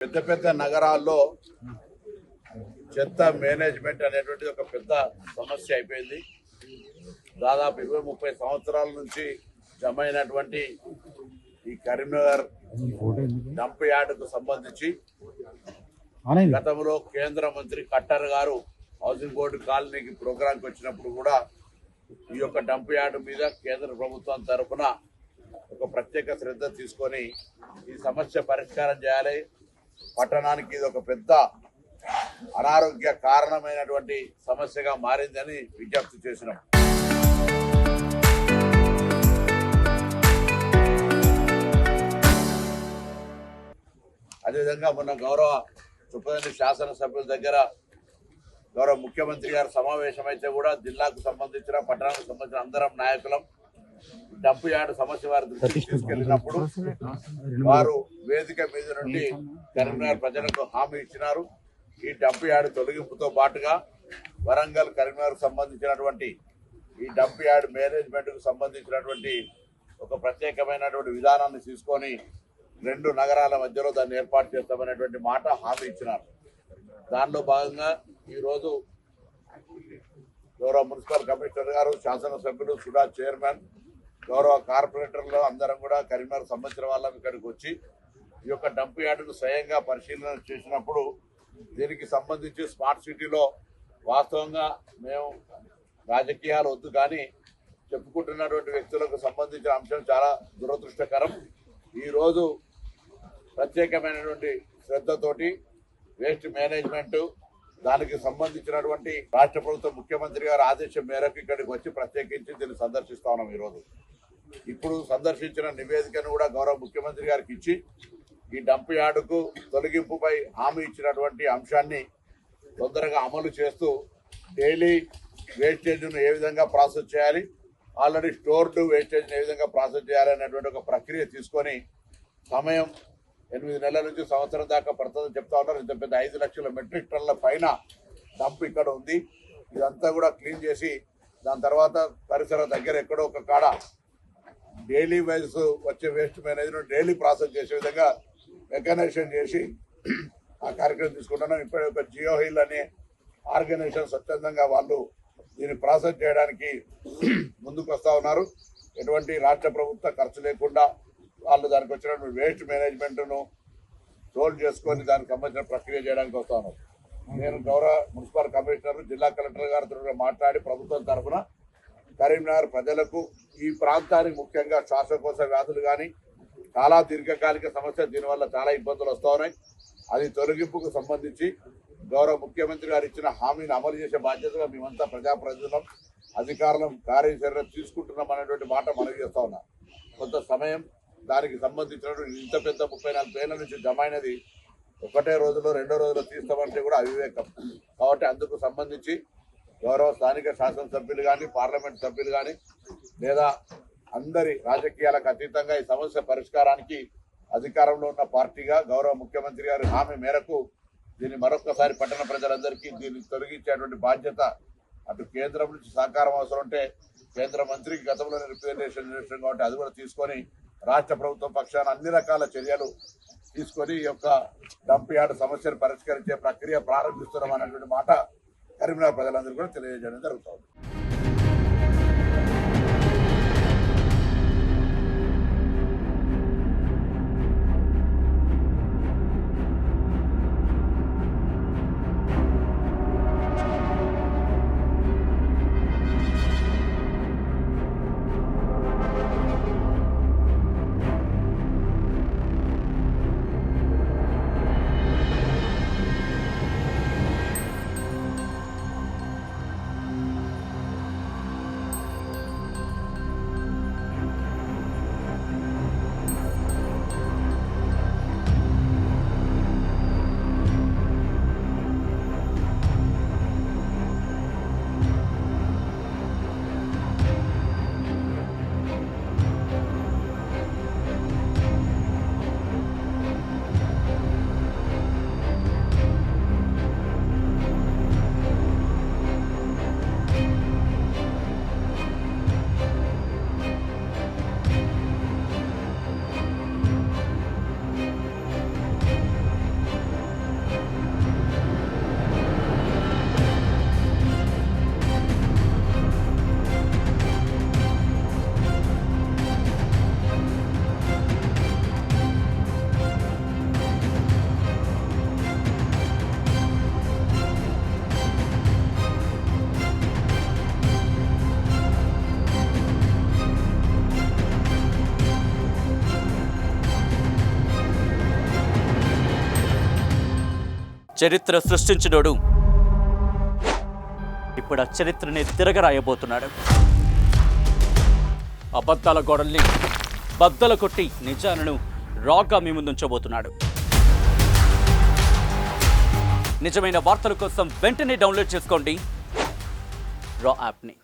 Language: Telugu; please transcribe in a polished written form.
పెద్ద పెద్ద నగరాల్లో చెత్త మేనేజ్మెంట్ అనేటువంటిది ఒక పెద్ద సమస్య అయిపోయింది. దాదాపు 20-30 సంవత్సరాల నుంచి జమైనటువంటి ఈ కరీంనగర్ డంప్ యార్డుకు సంబంధించి గతంలో కేంద్ర మంత్రి కట్టర్ గారు హౌసింగ్ బోర్డు కాలనీకి ప్రోగ్రాంకి వచ్చినప్పుడు కూడా ఈ యొక్క డంప్ యార్డు మీద కేంద్ర ప్రభుత్వం తరఫున ఒక ప్రత్యేక శ్రద్ధ తీసుకొని ఈ సమస్య పరిష్కారం చేయాలి, పట్టణానికి ఇది ఒక పెద్ద అనారోగ్య కారణమైనటువంటి సమస్యగా మారిందని విజ్ఞప్తి చేసినాం. అదేవిధంగా మొన్న గౌరవ సుప్రీంకోర్టు శాసనసభ్యుల దగ్గర గౌరవ ముఖ్యమంత్రి గారు సమావేశం అయితే కూడా జిల్లాకు సంబంధించిన పట్టణానికి సంబంధించిన అందరం నాయకులం డంప్ యార్డు సమస్య వారి దృష్టికి తీసుకెళ్లినప్పుడు వారు వేదిక మీద నుండి కరీంనగర్ ప్రజలకు హామీ ఇచ్చినారు. ఈ డంప్ యార్డు తొలగింపుతో పాటుగా వరంగల్ కరీంనగర్ సంబంధించినటువంటి ఈ డంప్ యార్డు మేనేజ్మెంట్ కు సంబంధించినటువంటి ఒక ప్రత్యేకమైనటువంటి విధానాన్ని తీసుకొని 2 నగరాల మధ్యలో దాన్ని ఏర్పాటు చేస్తామనేటువంటి మాట హామీ ఇచ్చినారు. దానిలో భాగంగా ఈరోజు గౌరవ మున్సిపల్ కమిషనర్ గారు, శాసనసభ్యులు, సుడా చైర్మన్, గౌరవ కార్పొరేటర్లు అందరం కూడా కరీంనగర్ సంబంధించిన వాళ్ళం ఇక్కడికి వచ్చి ఈ యొక్క డంప్ యార్డును స్వయంగా పరిశీలన చేసినప్పుడు దీనికి సంబంధించి స్మార్ట్ సిటీలో వాస్తవంగా మేము రాజకీయాలు వద్దు కానీ చెప్పుకుంటున్నటువంటి వ్యక్తులకు సంబంధించిన అంశం చాలా దురదృష్టకరం. ఈరోజు ప్రత్యేకమైనటువంటి శ్రద్ధతోటి వేస్ట్ మేనేజ్మెంట్ దానికి సంబంధించినటువంటి రాష్ట్ర ప్రభుత్వం ముఖ్యమంత్రి గారి ఆదేశం మేరకు ఇక్కడికి వచ్చి ప్రత్యేకించి దీన్ని సందర్శిస్తా ఉన్నాం. ఈరోజు ఇప్పుడు సందర్శించిన నివేదికను కూడా గౌరవ ముఖ్యమంత్రి గారికి ఇచ్చి ఈ డంప్ యార్డుకు తొలగింపుపై హామీ ఇచ్చినటువంటి అంశాన్ని తొందరగా అమలు చేస్తూ డైలీ వేస్టేజ్ను ఏ విధంగా ప్రాసెస్ చేయాలి, ఆల్రెడీ స్టోర్డ్ వేస్టేజ్ను ఏ విధంగా ప్రాసెస్ చేయాలి అనేటువంటి ఒక ప్రక్రియ తీసుకొని సమయం 8 నెలల నుంచి సంవత్సరం దాకా పడుతుందని చెప్తా ఉన్నారు. ఇంత పెద్ద 5 లక్షల మెట్రిక్ టన్నుల పైన డంప్ ఇక్కడ ఉంది. ఇదంతా కూడా క్లీన్ చేసి దాని తర్వాత పరిసర దగ్గర ఎక్కడో ఒక కాడ డైలీ వైజ్ వచ్చే వేస్ట్ మేనేజ్మెంట్ డైలీ ప్రాసెస్ చేసే విధంగా మెకనైజేషన్ చేసి ఆ కార్యక్రమం తీసుకుంటున్నాం. ఇప్పుడే ఒక జియో హిల్ అనే ఆర్గనైజేషన్ స్వచ్ఛందంగా వాళ్ళు దీన్ని ప్రాసెస్ చేయడానికి ముందుకు వస్తూ ఉన్నారు. ఎటువంటి రాష్ట్ర ప్రభుత్వ ఖర్చు లేకుండా వాళ్ళు దానికి వచ్చినటువంటి వేస్ట్ మేనేజ్మెంట్ను సోల్వ్ చేసుకొని దానికి సంబంధించిన ప్రక్రియ చేయడానికి వస్తా ఉన్నారు. నేను గౌరవ మున్సిపల్ కమిషనర్, జిల్లా కలెక్టర్ గారితో మాట్లాడి ప్రభుత్వం తరఫున కరీంనగర్ ప్రజలకు ఈ ప్రాంతానికి ముఖ్యంగా శ్వాసకోశ వ్యాధులు కానీ చాలా దీర్ఘకాలిక సమస్య, దీనివల్ల చాలా ఇబ్బందులు వస్తూ ఉన్నాయి. అది తొలగింపుకు సంబంధించి గౌరవ ముఖ్యమంత్రి గారు ఇచ్చిన హామీని అమలు చేసే బాధ్యతగా మేమంతా ప్రజాప్రతినిధులం, అధికారులం కార్యాచరణ తీసుకుంటున్నాం అనేటువంటి మాట మనవి చేస్తా ఉన్నాం. కొంత సమయం దానికి సంబంధించినటువంటి ఇంత పెద్ద 34 ఏళ్ల నుంచి జమ అయినది ఒకటే రోజులో 2వ రోజులో తీస్తామంటే కూడా అవివేకం. కాబట్టి అందుకు సంబంధించి గౌరవ స్థానిక శాసనసభ్యులు కానీ, పార్లమెంట్ సభ్యులు కానీ, లేదా అందరి రాజకీయాలకు అతీతంగా ఈ సమస్య పరిష్కారానికి అధికారంలో ఉన్న పార్టీగా గౌరవ ముఖ్యమంత్రి గారి హామీ మేరకు దీన్ని మరొకసారి పట్టణ ప్రజలందరికీ దీన్ని తొలగించేటువంటి బాధ్యత అటు కేంద్రం నుంచి సహకారం అవసరం ఉంటే కేంద్ర మంత్రికి గతంలోనే రిప్రజెంటేషన్ చేసిన కాబట్టి అది కూడా తీసుకొని రాష్ట్ర ప్రభుత్వం పక్షాన అన్ని రకాల చర్యలు తీసుకొని ఈ యొక్క డంప్ యార్డ్ సమస్యను పరిష్కరించే ప్రక్రియ ప్రారంభిస్తున్నాం అనేటువంటి మాట కరీంనగర్ ప్రజలందరూ కూడా తెలియజేయడం జరుగుతుంది. చరిత్ర సృష్టించినోడు ఇప్పుడు ఆ చరిత్రని తిరగరాయబోతున్నాడు. అబద్ధాల గోడల్ని బద్దలు కొట్టి నిజాలను రాగా మీ ముందుంచబోతున్నాడు. నిజమైన వార్తల కోసం వెంటనే డౌన్లోడ్ చేసుకోండి రా యాప్ని.